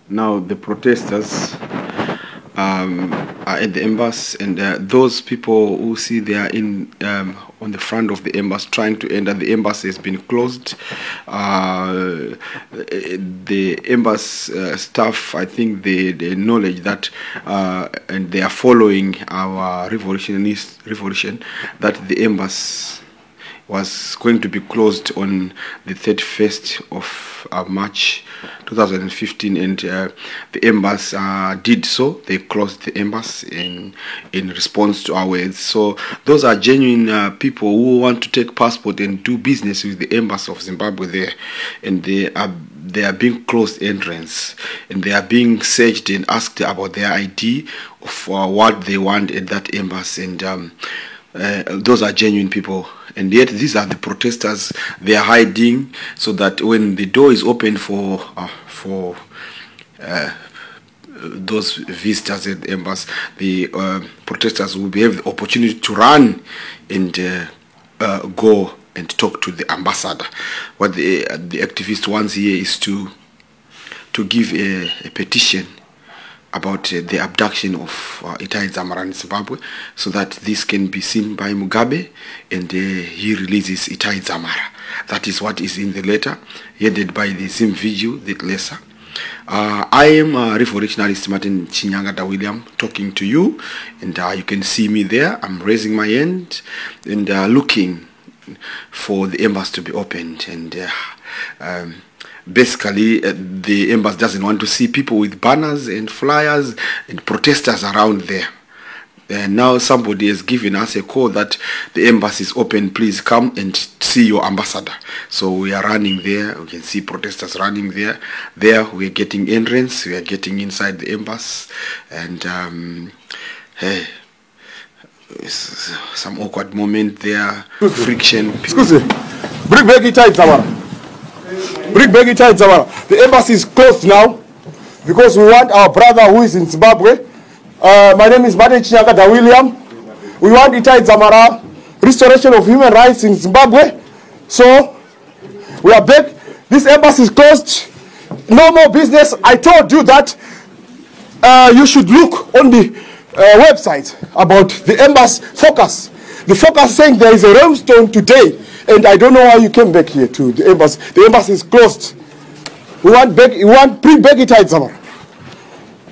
Now the protesters are at the embassy, and those people who see they are in on the front of the embassy trying to enter. The embassy has been closed. The embassy staff, I think they acknowledge that, and they are following our revolution, that the embassy was going to be closed on the 31st of March 2015, and the embassy did so. They closed the embassy in response to our words. So those are genuine people who want to take passport and do business with the embassy of Zimbabwe there, and they are being closed entrance, and they are being searched and asked about their ID of what they want at that embassy, and those are genuine people. And yet these are the protesters. They are hiding so that when the door is open for those visitors at the embassy, the protesters will have the opportunity to run and go and talk to the ambassador. What the activist wants here is to give a petition about the abduction of Itai Dzamara in Zimbabwe, so that this can be seen by Mugabe, and he releases Itai Dzamara. That is what is in the letter, headed by the Zimbabwe, the letter. I am a revolutionist Martin Chinyangata William talking to you, and you can see me there. I'm raising my hand and looking for the embassy to be opened, and basically the embassy doesn't want to see people with banners and flyers and protesters around there. And now somebody has given us a call that the embassy is open, please come and see your ambassador. So we are running there. We can see protesters running there. There we are getting entrance, we are getting inside the embassy, and hey, some awkward moment there, friction. Excuse me. Bring Back Itai Dzamara. Bring Back Itai Dzamara. The embassy is closed now because we want our brother who is in Zimbabwe. My name is Martin Chinyangata William. We want Itai Dzamara, restoration of human rights in Zimbabwe. So we are back. This embassy is closed. No more business. I told you that you should look on the website about the embassy focus. The focus saying there is a rainstorm today, and I don't know why you came back here to the embassy. The embassy is closed. We want Bring Back Itai Dzamara.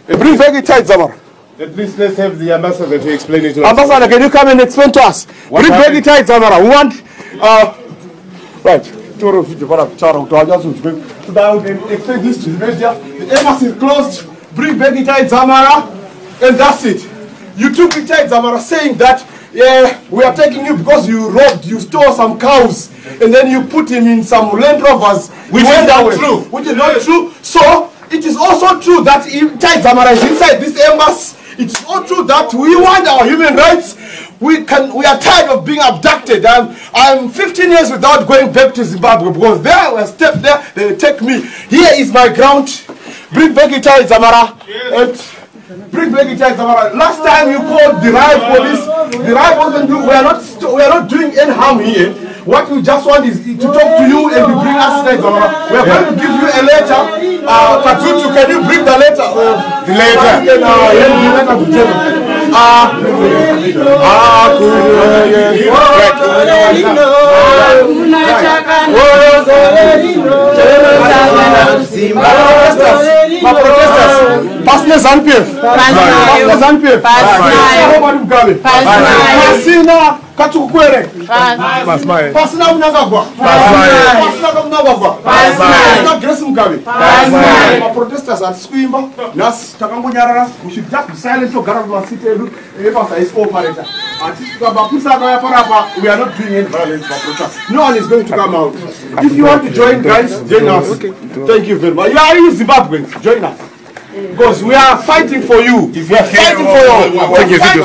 Bring Back Itai Dzamara. Please, let's have the ambassador to explain it to us. Ambassador, can you come and explain to us? Bring Back Itai Dzamara. We want right. Explain this to the media. The embassy is closed. Bring Back Itai Dzamara, and that's it. You took Itai Dzamara saying that we are taking you because you stole some cows, and then you put him in some Land Rovers, which is not true. Which is not true. So it is also true that Itai Dzamara is inside this embassy. It's all true that we want our human rights. We are tired of being abducted. I'm 15 years without going back to Zimbabwe because there I step there, they take me. Here is my ground. Bring Back Itai Dzamara. And Bring Back Itai Dzamara. Last time you called the riot police. The riot police, we are not doing any harm here. What we just want is to talk to you and to bring us Itai Dzamara. We are going to give you a letter. Tatutu, can you bring the letter? The letter. My protesters. Pasne Zanpiev. Pasne Zanpiev. Pasina Katukwere. Pasina Munagagwa. Pasina Grace Mugabe. My protesters are screaming. Nas Takambunyara. We should just be silent to Garama City. Evasa is operator. We are not doing any violence for protest. No one is going to come out. If you want to join, guys, join us. Thank you very much. You are in Zimbabwe. Join us. Because we are fighting for you. We are fighting for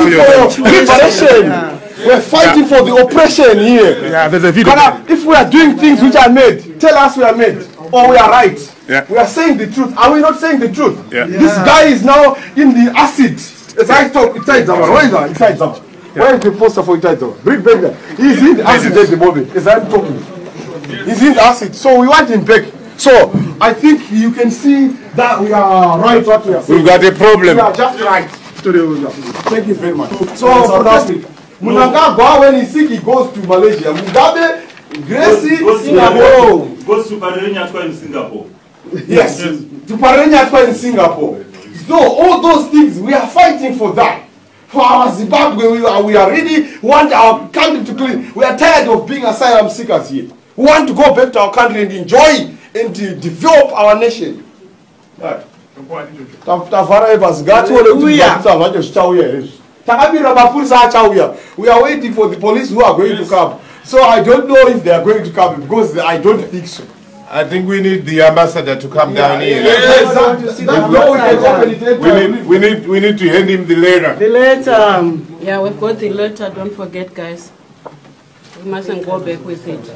your liberation. We are fighting for the oppression here. Yeah, there's a video. If we are doing things which are made, tell us we are made or we are right. Yeah. We are saying the truth. Are we not saying the truth? Yeah. This guy is now in the acid. As I talk, Itai Dzamara. Where is that? Itai Dzamara. Where is the poster for Itai Dzamara? Bring back there. He's in the acid at the moment. As I'm talking. He's in the acid. So we want him back. So I think you can see that we are right what we are saying. We've got a problem. We are just right. Thank you very much. So, Mnangagwa, when he's sick, he goes to Malaysia. Mugabe, Gracie, Singapore. Goes to Parenya in Singapore. Yes, to Parenya in Singapore. So, all those things, we are fighting for that. For our Zimbabwe, we are really want our country to clean. We are tired of being asylum seekers here. We want to go back to our country and enjoy and to develop our nation. Right. We are waiting for the police who are going to come. So I don't know if they are going to come because I don't think so. I think we need the ambassador to come down here. We need to hand him the letter. The letter. Yeah, we've got the letter. Don't forget, guys. We mustn't go back with it.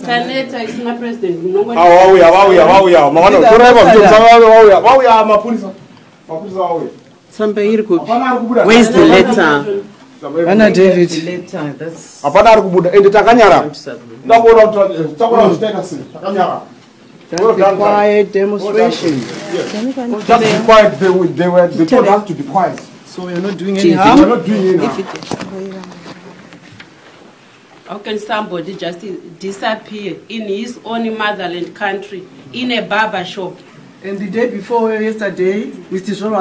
Kaneta is my president. Where's the letter? Anna David. Quiet demonstration. Just be quiet. They told us to be quiet. So we're not doing any harm? We're not doing any harm. How can somebody just disappear in his own motherland country, in a barber shop? And the day before yesterday, Mr. Shoro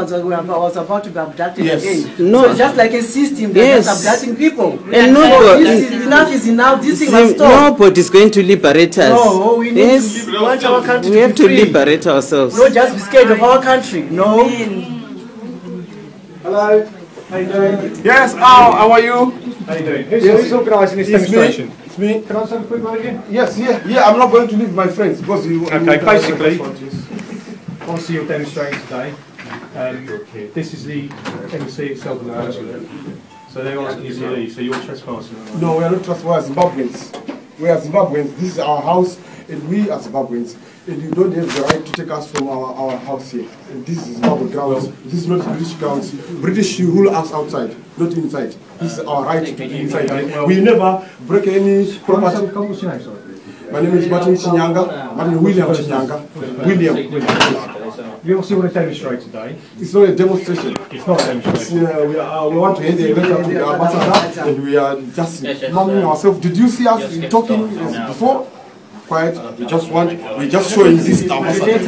was about to be abducted again. No. So just like a system that's abducting people. And nobody, enough is enough. This thing must stop. Nobody is going to liberate us. No, we need to want our country we have to be free. liberate ourselves. Not just be scared of our country. No. Hello. How you doing? Yes, how are you? How you doing? Who's organising this demonstration? It's me. Can I just have a quick word again? Yes, yeah, I'm not going to leave my friends because you... Okay, basically, obviously you're demonstrating today. This is the embassy itself in the consulate. So they're asking you to leave, so you're trespassing. No, we are not trespassing. We are Zimbabweans. We are Zimbabweans. This is our house and we are Zimbabweans. And you don't have the right to take us from our house here. And this is Zimbabwe grounds. This is not British grounds. British, you rule us outside, not inside. This is our right to be inside. We never break any property. What's your name, sorry? My name is Martin Chinyanga. Martin William Chinyanga. William. You obviously want to demonstrate today. It's not a demonstration. It's not a demonstration. We want to hand a letter to the ambassador and we are just numbing ourselves. Did you see us talking before? Quiet. We just showing this ambassador.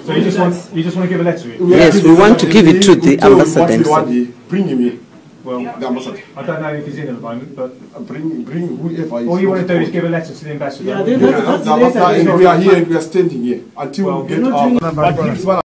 So you just want to give a letter? Yes, we want to give it to the ambassador himself. Bring him here. Well, the ambassador. I don't know if he's in at the moment, but bring whoever is. All you want to do is give a letter to the ambassador. Yeah, the ambassador, and we are here and we are standing here until we get our.